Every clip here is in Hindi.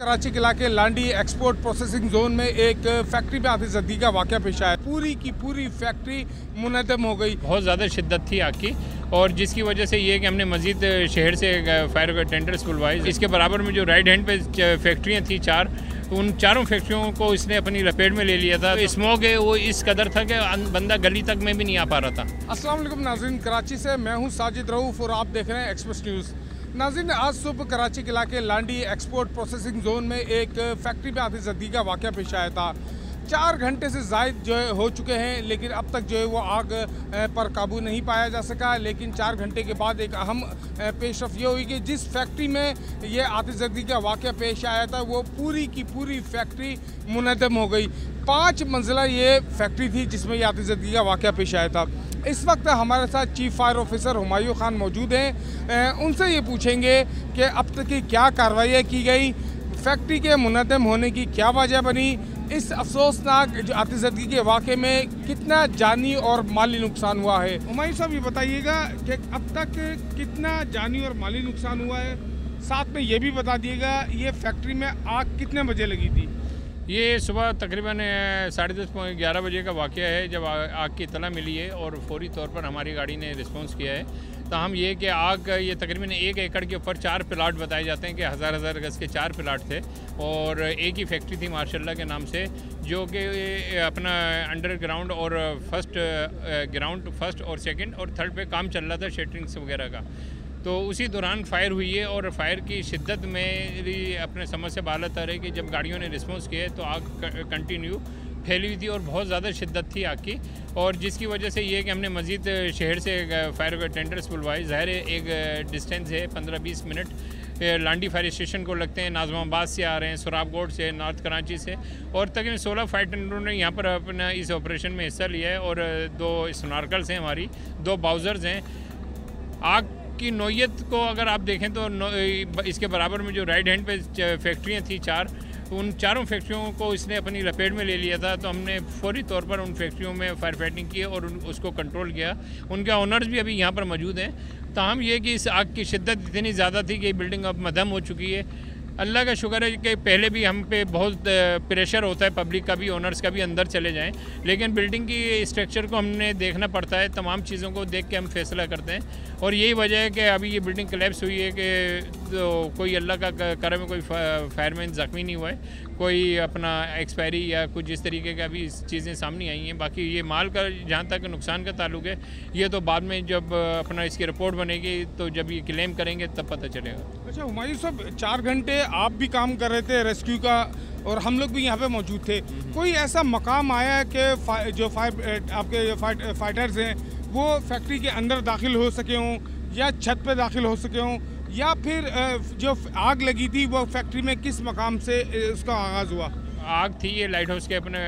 कराची के इलाके लांडी एक्सपोर्ट प्रोसेसिंग जोन में एक फैक्ट्री में आतिशबाजी का वाक़या पेश आया। पूरी की पूरी फैक्ट्री मुनहदम हो गई। बहुत ज़्यादा शिद्दत थी आग की और जिसकी वजह से ये कि हमने मज़ीद शहर से फायर का टेंडर्स खुलवाए। इसके बराबर में जो राइट हैंड पे फैक्ट्रियाँ थी चार, उन चारों फैक्ट्रियों को इसने अपनी लपेट में ले लिया था। स्मोक है वो इस कदर था कि बंदा गली तक में भी नहीं आ पा रहा था। अस्सलाम वालेकुम नाज़रीन, कराची से मैं हूँ साजिद रऊफ़ और आप देख रहे हैं एक्सप्रेस न्यूज़। नाज़रीन, आज सुबह कराची के इलाके लांडी एक्सपोर्ट प्रोसेसिंग जोन में एक फैक्ट्री में आतिशबाजी का वाक़या पेश आया था। 4 घंटे से ज़ायद जो है हो चुके हैं, लेकिन अब तक जो है वो आग पर काबू नहीं पाया जा सका। लेकिन 4 घंटे के बाद एक अहम पेशरफ ये हुई कि जिस फैक्ट्री में ये आतिशबाजी का वाक़या पेश आया था वो पूरी की पूरी फैक्ट्री मुनहदम हो गई। 5 मंजिला ये फैक्ट्री थी जिसमें ये आतिशबाजी का वाक़या पेश आया था। इस वक्त हमारे साथ chief fire officer Humayun Khan मौजूद हैं। उनसे ये पूछेंगे कि अब तक की क्या कार्रवाई की गई, फैक्ट्री के मुनहदम होने की क्या वजह बनी, इस अफसोसनाक आतिशबाजी के वाक़े में कितना जानी और माली नुकसान हुआ है। हुमायूं साहब, ये बताइएगा कि अब तक कितना जानी और माली नुकसान हुआ है, साथ में ये भी बता दिएगा ये फैक्ट्री में आग कितने बजे लगी थी। ये सुबह तकरीबन 10:30-11 बजे का वाक़या है जब आग की इतला मिली है और फौरी तौर पर हमारी गाड़ी ने रिस्पॉन्स किया है। ताहम ये कि आग ये तकरीबन 1 एकड़ के ऊपर 4 प्लाट बताए जाते हैं कि हज़ार गज़ के 4 प्लाट थे और एक ही फैक्ट्री थी मार्शाल्लाह के नाम से, जो कि अपना अंडरग्राउंड और फर्स्ट और सेकंड और थर्ड पे काम चल रहा था शेटरिंग्स वगैरह का। तो उसी दौरान फायर हुई है और फायर की शिद्दत मेरी अपने समझ से बाला तर है कि जब गाड़ियों ने रिस्पॉन्स किया है तो आग कंटिन्यू फैली हुई थी और बहुत ज़्यादा शिद्दत थी आग की, और जिसकी वजह से ये कि हमने मज़ीद शहर से फायर का टेंडर्स खुलवाए। ज़ाहिर है एक डिस्टेंस है 15-20 मिनट लांडी फायर स्टेशन को लगते हैं, नाज़माबाद से आ रहे हैं, सुराबगोट से, नॉर्थ कराची से, और तकरीबन 16 फायर टेंडरों ने यहाँ पर अपना इस ऑपरेशन में हिस्सा लिया है और 2 स्नॉर्कल्स हैं, हमारी 2 बाउज़र्स हैं। आग की नौयत को अगर आप देखें तो इसके बराबर में जो राइट हैंड पे फैक्ट्रियाँ थी चार, उन चारों फैक्ट्रियों को इसने अपनी लपेट में ले लिया था। तो हमने फौरी तौर पर उन फैक्ट्रियों में फायर फाइटिंग की और उसको कंट्रोल किया। उनके ओनर्स भी अभी यहाँ पर मौजूद हैं। ताहम ये कि इस आग की शिद्दत इतनी ज़्यादा थी कि बिल्डिंग अब मदम हो चुकी है। अल्लाह का शुक्र है कि पहले भी हम पे बहुत प्रेशर होता है पब्लिक का भी, ओनर्स का भी, अंदर चले जाएं, लेकिन बिल्डिंग की स्ट्रक्चर को हमने देखना पड़ता है। तमाम चीज़ों को देख के हम फैसला करते हैं और यही वजह है कि अभी ये बिल्डिंग कोलैप्स हुई है कि तो कोई अल्लाह का करम में कोई फायरमैन ज़ख्मी नहीं हुआ है, कोई अपना एक्सपायरी या कुछ इस तरीके का अभी चीज़ें सामने आई हैं। बाकी ये माल का जहाँ तक नुकसान का ताल्लुक है ये तो बाद में जब अपना इसकी रिपोर्ट बनेगी तो जब ये क्लेम करेंगे तब पता चलेगा। अच्छा हुमायूं साहब, 4 घंटे आप भी काम कर रहे थे रेस्क्यू का और हम लोग भी यहाँ पे मौजूद थे। कोई ऐसा मकाम आया कि जो आपके फाइटर्स हैं वो फैक्ट्री के अंदर दाखिल हो सके हों या छत पे दाखिल हो सके हों, या फिर जो आग लगी थी वो फैक्ट्री में किस मकाम से उसका आगाज़ हुआ? आग थी ये लाइट हाउस के अपने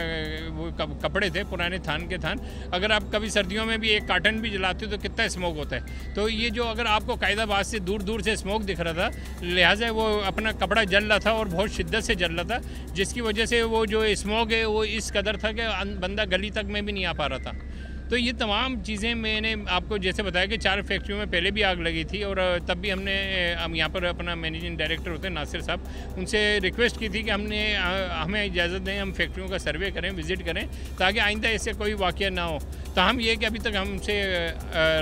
वो कपड़े थे पुराने थान के थान। अगर आप कभी सर्दियों में भी एक कार्टन भी जलाते हो तो कितना स्मोक होता है। तो ये जो अगर आपको कायदाबाद से दूर से स्मोक दिख रहा था, लिहाजा वो अपना कपड़ा जल रहा था और बहुत शिद्दत से जल रहा था, जिसकी वजह से वो जो स्मोक है वो इस कदर था कि बंदा गली तक में भी नहीं आ पा रहा था। तो ये तमाम चीज़ें मैंने आपको जैसे बताया कि 4 फैक्ट्रियों में पहले भी आग लगी थी और तब भी हम यहाँ पर अपना मैनेजिंग डायरेक्टर होते हैं नासिर साहब, उनसे रिक्वेस्ट की थी कि हमें इजाज़त दें, हम फैक्ट्रियों का सर्वे करें, विज़िट करें, ताकि आइंदा ऐसे कोई वाक़या ना हो। तो हम ये कि अभी तक हमसे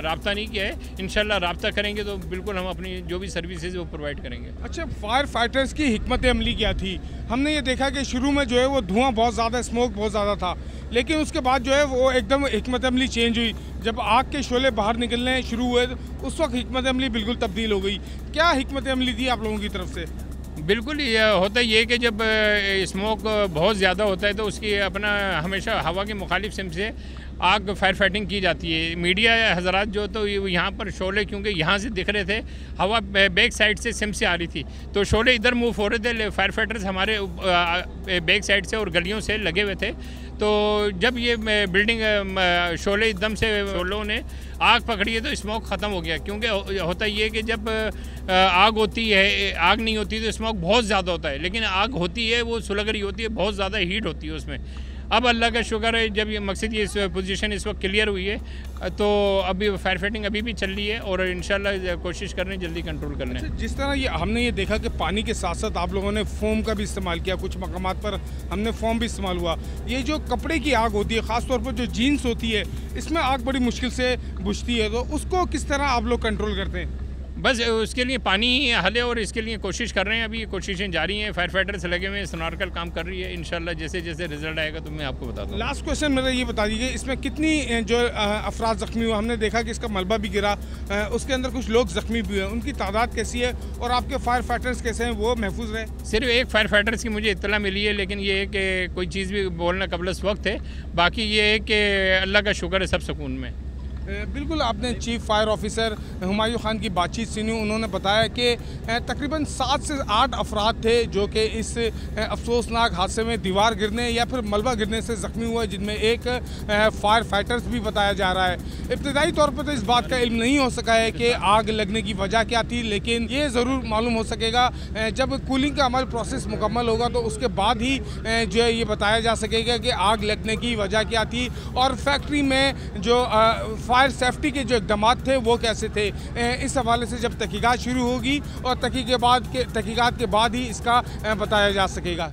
रब्ता नहीं किया है, इंशाल्लाह रब्ता करेंगे तो बिल्कुल हम अपनी जो भी सर्विसेज वो प्रोवाइड करेंगे। अच्छा, फायर फाइटर्स की हिकमत अमली क्या थी? हमने ये देखा कि शुरू में जो है वो धुआं बहुत ज़्यादा, स्मोक बहुत ज़्यादा था, लेकिन उसके बाद जो है वो एकदम हिकमत अमली चेंज हुई। जब आग के शोले बाहर निकलने शुरू हुए उस वक्त हिकमत अमली बिल्कुल तब्दील हो गई। क्या हिकमत अमली थी आप लोगों की तरफ से? बिल्कुल ये होता है कि जब स्मोक बहुत ज़्यादा होता है तो उसकी अपना हमेशा हवा के मुखालिफ सिम से आग फायर फाइटिंग की जाती है। मीडिया हजरात जो तो यहाँ पर शोले क्योंकि यहाँ से दिख रहे थे, हवा बैक साइड से सिम से आ रही थी, तो शोले इधर मूव हो रहे थे। फायर फाइटर्स हमारे बैक साइड से और गलियों से लगे हुए थे। तो जब ये बिल्डिंग शोले एकदम से शोलों ने आग पकड़ी है तो स्मोक ख़त्म हो गया। क्योंकि होता ये कि जब आग होती है, आग नहीं होती तो स्मोक बहुत ज़्यादा होता है, लेकिन आग होती है वो सुलग रही होती है, बहुत ज़्यादा हीट होती है उसमें। अब अल्लाह का शुक्र है, जब ये मकसद ये इस पोजीशन इस वक्त क्लियर हुई है, तो अभी फायर फाइटिंग अभी भी चल रही है और इंशाल्लाह कोशिश कर रहे हैं जल्दी कंट्रोल करने। अच्छा, जिस तरह ये हमने ये देखा कि पानी के साथ साथ आप लोगों ने फोम का भी इस्तेमाल किया, कुछ मकामात पर हमने फोम भी इस्तेमाल हुआ। ये जो कपड़े की आग होती है, ख़ासतौर पर जो जीन्स होती है, इसमें आग बड़ी मुश्किल से बुझती है, तो उसको किस तरह आप लोग कंट्रोल करते हैं? बस उसके लिए पानी ही हल है और इसके लिए कोशिश कर रहे हैं। अभी ये कोशिशें जारी हैं, फायर फाइटर्स लगे हुए हैं, स्नॉर्कल काम कर रही है। इंशाल्लाह जैसे जैसे रिजल्ट आएगा तो मैं आपको बता दूँ। लास्ट क्वेश्चन मेरा ये बता दीजिए, इसमें कितनी जो अफराद ज़ख्मी हुए? हमने देखा कि इसका मलबा भी गिरा, उसके अंदर कुछ लोग ज़ख्मी भी हुए, उनकी तादाद कैसी है और आपके फायर फाइटर्स कैसे हैं, वो महफूज रहे? सिर्फ एक फायर फाइटर्स की मुझे इत्तला मिली है, लेकिन ये है कि कोई चीज़ भी बोलना कबल इस वक्त है। बाकी ये है कि अल्लाह का शुक्र है, सब सुकून में। बिल्कुल, आपने chief fire officer Humayun Khan की बातचीत सुनी। उन्होंने बताया कि तकरीबन 7 से 8 अफराद थे जो कि इस अफसोसनाक हादसे में दीवार गिरने या फिर मलबा गिरने से ज़ख्मी हुए, जिनमें एक फायर फाइटर्स भी बताया जा रहा है। इब्तदाई तौर पर तो इस बात का इल्म नहीं हो सका है कि आग लगने की वजह क्या थी, लेकिन ये ज़रूर मालूम हो सकेगा जब कूलिंग का अमल प्रोसेस मुकम्मल होगा, तो उसके बाद ही जो है ये बताया जा सकेगा कि आग लगने की वजह क्या थी और फैक्ट्री में जो फायर सेफ्टी के जो इक़दाम थे वो कैसे थे। इस हवाले से जब तहकीकात शुरू होगी और तहकीकात के बाद ही इसका बताया जा सकेगा।